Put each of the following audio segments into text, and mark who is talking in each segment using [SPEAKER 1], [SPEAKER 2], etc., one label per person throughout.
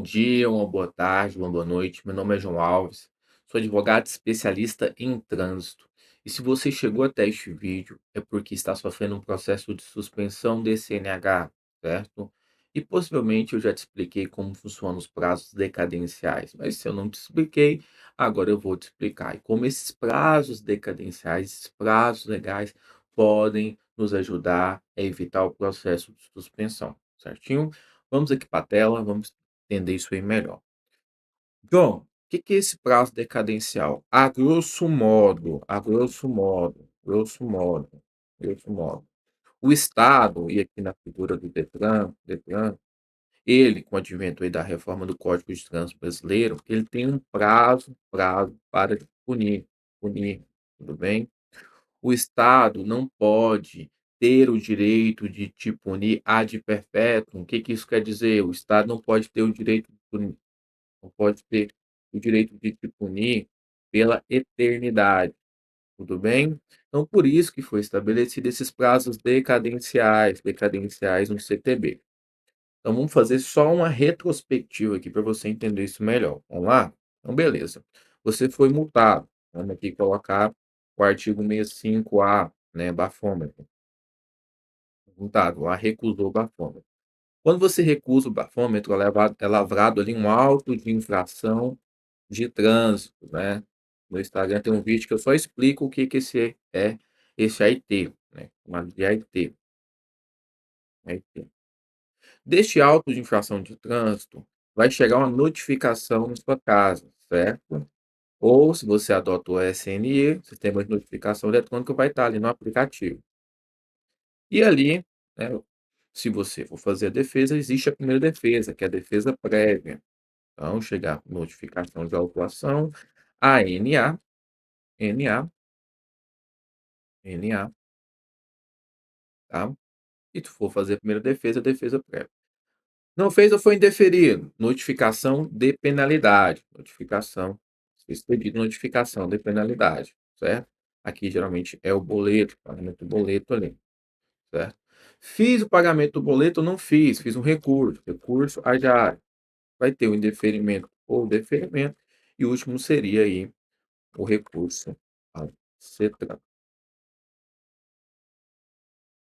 [SPEAKER 1] bom dia, uma boa tarde, uma boa noite. Meu nome é João Alves, sou advogado especialista em trânsito. E se você chegou até este vídeo, é porque está sofrendo um processo de suspensão de CNH, certo? E possivelmente eu já te expliquei como funcionam os prazos decadenciais, mas se eu não te expliquei, agora eu vou te explicar. E como esses prazos decadenciais, esses prazos legais, podem nos ajudar a evitar o processo de suspensão, certinho? Vamos aqui para a tela, vamos entender isso aí melhor. John, o que que é esse prazo decadencial? A grosso modo, o Estado, e aqui na figura do Detran, ele, com o advento aí da reforma do Código de Trânsito Brasileiro, ele tem um prazo para punir, tudo bem? O Estado não pode ter o direito de te punir ad perpétuum. O que que isso quer dizer? O Estado não pode ter o direito de punir, não pode ter o direito de te punir pela eternidade, tudo bem? Então, por isso que foi estabelecido esses prazos decadenciais no CTB. Então, vamos fazer só uma retrospectiva aqui para você entender isso melhor. Vamos lá? Então, beleza. Você foi multado. Vamos aqui colocar o artigo 65A, né, bafômetro. Multado, lá recusou o bafômetro. Quando você recusa o bafômetro, é lavrado ali um auto de infração de trânsito, né? No Instagram tem um vídeo que eu só explico o que que esse AIT, né? Chamado de AIT. AIT. Deste auto de infração de trânsito, vai chegar uma notificação na sua casa, certo? Ou, se você adota o SNE, Sistema de Notificação Eletrônica, vai estar ali no aplicativo. E ali, né, se você for fazer a defesa, existe a primeira defesa, que é a defesa prévia. Então, chegar notificação de autuação, ANA, NA, NA, tá? E tu for fazer a primeira defesa, defesa prévia. Não fez ou foi indeferido? Notificação de penalidade. Notificação, expedido notificação de penalidade, certo? Aqui geralmente é o boleto, pagamento do boleto ali, certo? Fiz o pagamento do boleto ou não fiz? Fiz um recurso. Recurso, aí já vai ter o indeferimento ou deferimento. E o último seria aí o recurso ao CETRAN.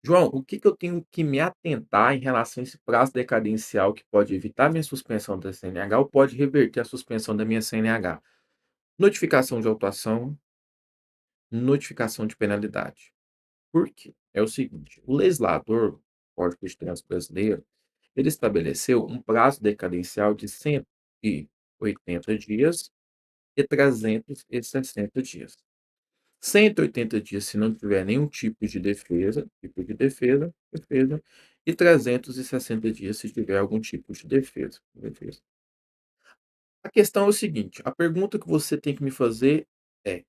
[SPEAKER 1] João, o que que eu tenho que me atentar em relação a esse prazo decadencial que pode evitar minha suspensão da CNH ou pode reverter a suspensão da minha CNH? Notificação de autuação, notificação de penalidade. Por quê? É o seguinte, o legislador, o Código de Trânsito Brasileiro, ele estabeleceu um prazo decadencial de 180 dias e 360 dias. 180 dias se não tiver nenhum defesa, e 360 dias se tiver algum tipo de defesa. A questão é o seguinte, a pergunta que você tem que me fazer é: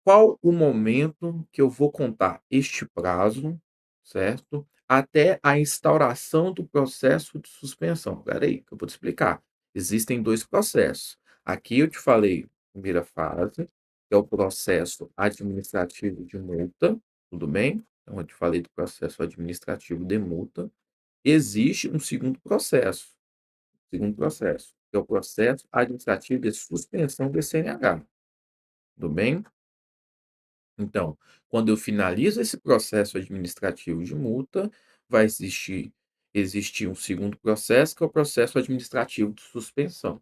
[SPEAKER 1] qual o momento que eu vou contar este prazo, certo? Até a instauração do processo de suspensão. Espera aí, que eu vou te explicar. Existem 2 processos. Aqui eu te falei, primeira fase, que é o processo administrativo de multa, tudo bem? Então eu te falei do processo administrativo de multa. Existe um segundo processo, que é o processo administrativo de suspensão do CNH, tudo bem? Então, quando eu finalizo esse processo administrativo de multa, vai existir um segundo processo, que é o processo administrativo de suspensão.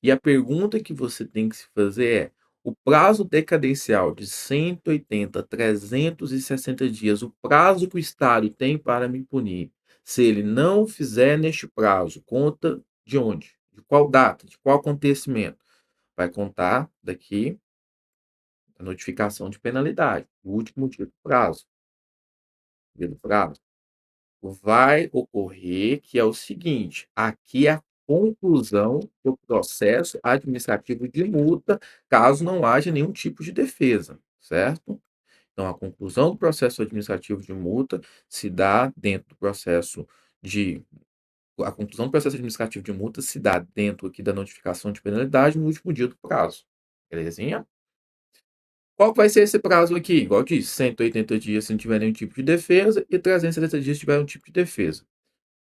[SPEAKER 1] E a pergunta que você tem que se fazer é: o prazo decadencial de 180, 360 dias, o prazo que o Estado tem para me punir, se ele não fizer neste prazo, conta de onde? De qual data? De qual acontecimento? Vai contar daqui a notificação de penalidade, o último dia do prazo. Vai ocorrer que é o seguinte, aqui é a conclusão do processo administrativo de multa, caso não haja nenhum tipo de defesa, certo? Então, de a conclusão do processo administrativo de multa se dá dentro aqui da notificação de penalidade no último dia do prazo. Belezinha? Qual vai ser esse prazo aqui? Igual eu disse, 180 dias se não tiver nenhum tipo de defesa e 360 dias se tiver um tipo de defesa.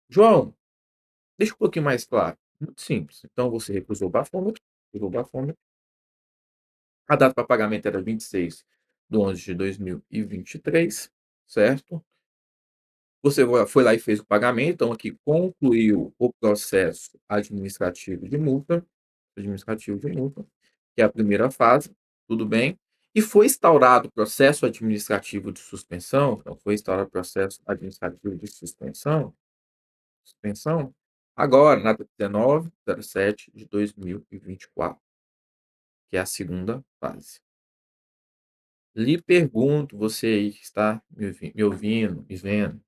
[SPEAKER 1] João, deixa um pouquinho mais claro. Muito simples. Então você recusou o bafômetro, recusou o bafômetro, a data para pagamento era 26/11/2023, certo? Você foi lá e fez o pagamento, então aqui concluiu o processo administrativo de multa, que é a primeira fase, tudo bem. E foi instaurado o processo administrativo de suspensão, então foi instaurado o processo administrativo de suspensão, agora na data 19/07/2024, que é a segunda fase. Lhe pergunto, você aí que está me ouvindo, me vendo,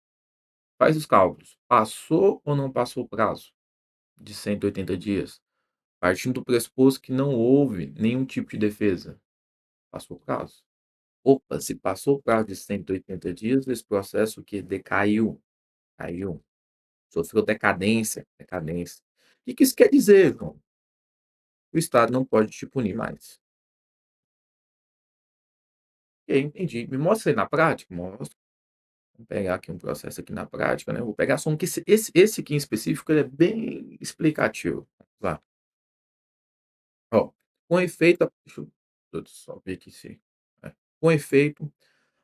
[SPEAKER 1] faz os cálculos. Passou ou não passou o prazo de 180 dias? Partindo do pressuposto que não houve nenhum tipo de defesa. Passou o prazo. Opa, se passou o prazo de 180 dias, esse processo que decaiu, caiu, sofreu decadência, decadência. O que que isso quer dizer, João? O Estado não pode te punir mais. Ok, entendi. Me mostra aí na prática? Mostra. Vou pegar aqui um processo aqui na prática, né? Vou pegar só um que esse aqui em específico ele é bem explicativo. Vamos lá. Ó, com efeito, deixa eu só ver aqui se. É. Com efeito,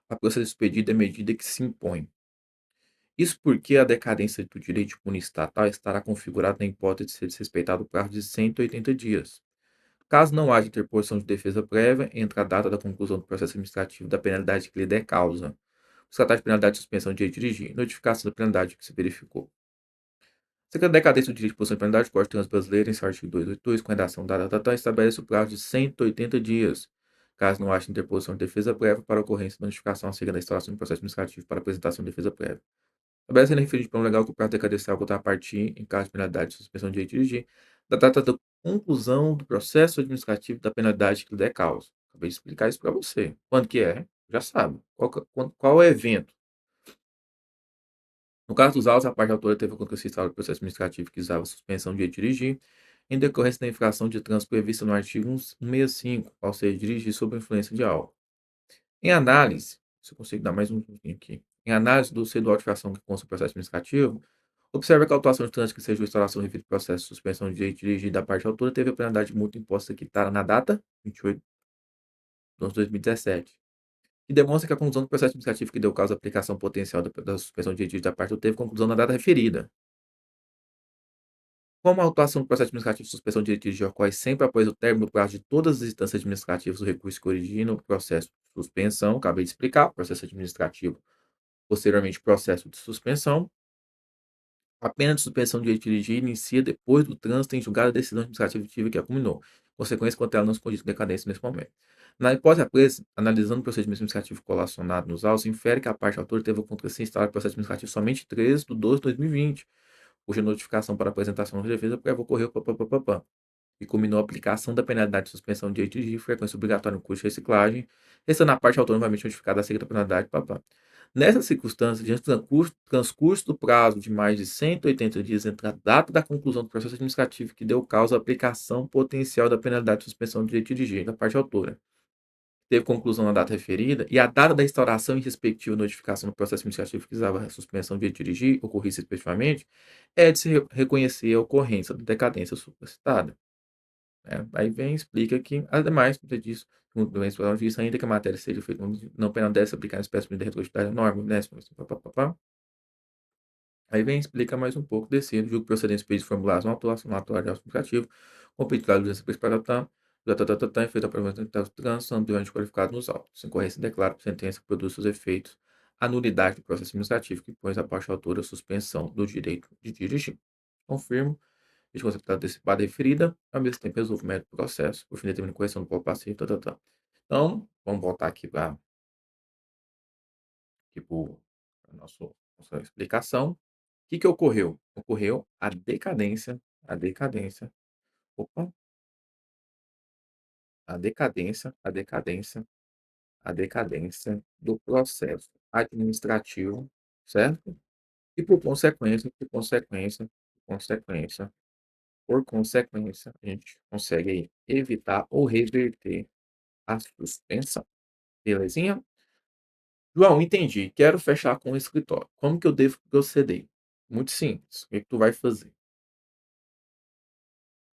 [SPEAKER 1] a processo expedida é medida que se impõe. Isso porque a decadência do direito de punir estatal estará configurada na hipótese de ser desrespeitado o prazo de 180 dias. Caso não haja interposição de defesa prévia entre a data da conclusão do processo administrativo da penalidade que lhe der causa, os tratados de penalidade de suspensão de direito de dirigir, notificação da penalidade que se verificou. Secretaria da Decadência do Direito de Posição de Penalidade, Código de Trânsito Brasileiro, em seu artigo 282, com redação data, estabelece o prazo de 180 dias, caso não haja interposição de defesa prévia para ocorrência da notificação acerca da instauração de processo administrativo para apresentação de defesa prévia. Estabelece ainda referente plano legal que o prazo decadencial contra a partir, em caso de penalidade de suspensão de direito de dirigir, da data da conclusão do processo administrativo da penalidade que lhe der causa. Acabei de explicar isso para você. Quando que é? Já sabe. Qual é o evento? No caso dos autos, a parte autora teve a conta do processo administrativo que visava a suspensão de direito de dirigir, em decorrência da infração de trânsito prevista no artigo 165, ou seja, dirigir sob a influência de álcool. Em análise, se eu consigo dar mais um pouquinho aqui, em análise do CEDUAL de infração que consta do processo administrativo, observa que a autuação de trânsito que seja a instauração referida ao processo de suspensão de direito de dirigir da parte autora teve a penalidade de multa imposta quitada na data 28/11/2017, que demonstra que a conclusão do processo administrativo que deu causa à aplicação potencial da suspensão de direito da parte autora teve conclusão na data referida. Como a autuação do processo administrativo de suspensão de direito de ocorre sempre após o término do prazo de todas as instâncias administrativas do recurso que origina o processo de suspensão, acabei de explicar, processo administrativo, posteriormente processo de suspensão, a pena de suspensão de direito de dirigir inicia depois do trânsito em julgado a decisão administrativa que a culminou, consequência quanto ela não se condiz com decadência nesse momento. Na hipótese apreça, analisando o procedimento administrativo colacionado nos autos, infere que a parte autora teve contra si instalar o processo administrativo somente 13/12/2020, cuja notificação para apresentação de defesa prévia ocorreu e culminou a aplicação da penalidade de suspensão de direito de frequência obrigatória no curso de reciclagem, restando a parte autonomamente notificada acerca da penalidade, Nessa circunstância, diante do transcurso do prazo de mais de 180 dias entre a data da conclusão do processo administrativo que deu causa à aplicação potencial da penalidade de suspensão de direito de dirigir da parte autora, teve conclusão na data referida, e a data da instauração e respectiva notificação do processo administrativo que visava a suspensão de direito de dirigir ocorrisse respectivamente, é de se reconhecer a ocorrência da decadência supracitada. Né? Aí vem e explica que, ademais, como você disse, segundo o Supremo diz, ainda que a matéria seja feita não pena dessa aplicar em espécie de retroatividade norma, né? Aí vem e explica mais um pouco desse julgo procedentes pedidos formulados no atuário aplicativo, competitivado dessa perspectiva, efeito a aprovação do trânsito, ambiente qualificado nos autos. Se incorrência declara que a sentença produz seus efeitos a nulidade do processo administrativo que põe a parte autora a suspensão do direito de dirigir. Confirmo de conceituada antecipada e referida, ao mesmo tempo resolve o mérito do processo, por fim determina correção do polo passivo, Então, vamos voltar aqui para a nossa explicação. O que que ocorreu? Ocorreu a decadência, opa, a decadência do processo administrativo, certo? E por consequência, a gente consegue aí evitar ou reverter a suspensão. Belezinha? João, entendi. Quero fechar com o escritório. Como que eu devo proceder? Muito simples. O que que tu vai fazer?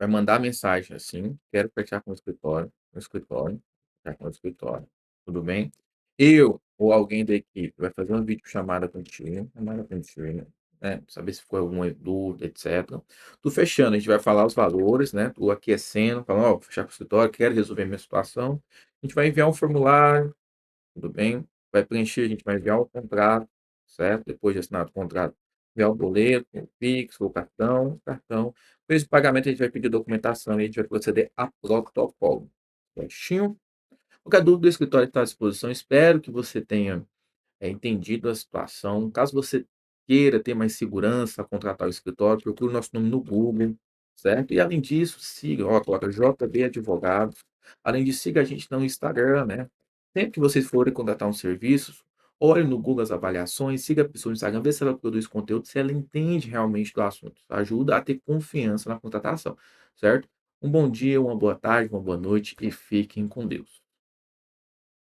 [SPEAKER 1] vai mandar mensagem assim: "Quero fechar com o escritório, no escritório, fechar com o escritório, tudo bem?". Eu ou alguém da equipe vai fazer uma videochamada contigo, né, saber se ficou alguma dúvida, etcétera. Tu fechando, a gente vai falar os valores, né, tu aquecendo, falando: "Ó, vou fechar com o escritório, quero resolver minha situação". A gente vai enviar um formulário, tudo bem? Vai preencher, a gente vai enviar o contrato, certo? Depois de assinado o contrato, enviar o boleto, o Pix, o cartão. Depois de pagamento, a gente vai pedir documentação e a gente vai proceder a protocolo. Certinho? Qualquer dúvida, do escritório está à disposição. Espero que você tenha entendido a situação. Caso você queira ter mais segurança a contratar o escritório, procure o nosso nome no Google, certo? E além disso, siga, ó, coloca JB Advogados. Além disso, siga a gente no Instagram, né? Sempre que vocês forem contratar um serviço, olhe no Google as avaliações, siga a pessoa no Instagram, vê se ela produz conteúdo, se ela entende realmente do assunto. Ajuda a ter confiança na contratação, certo? Um bom dia, uma boa tarde, uma boa noite e fiquem com Deus.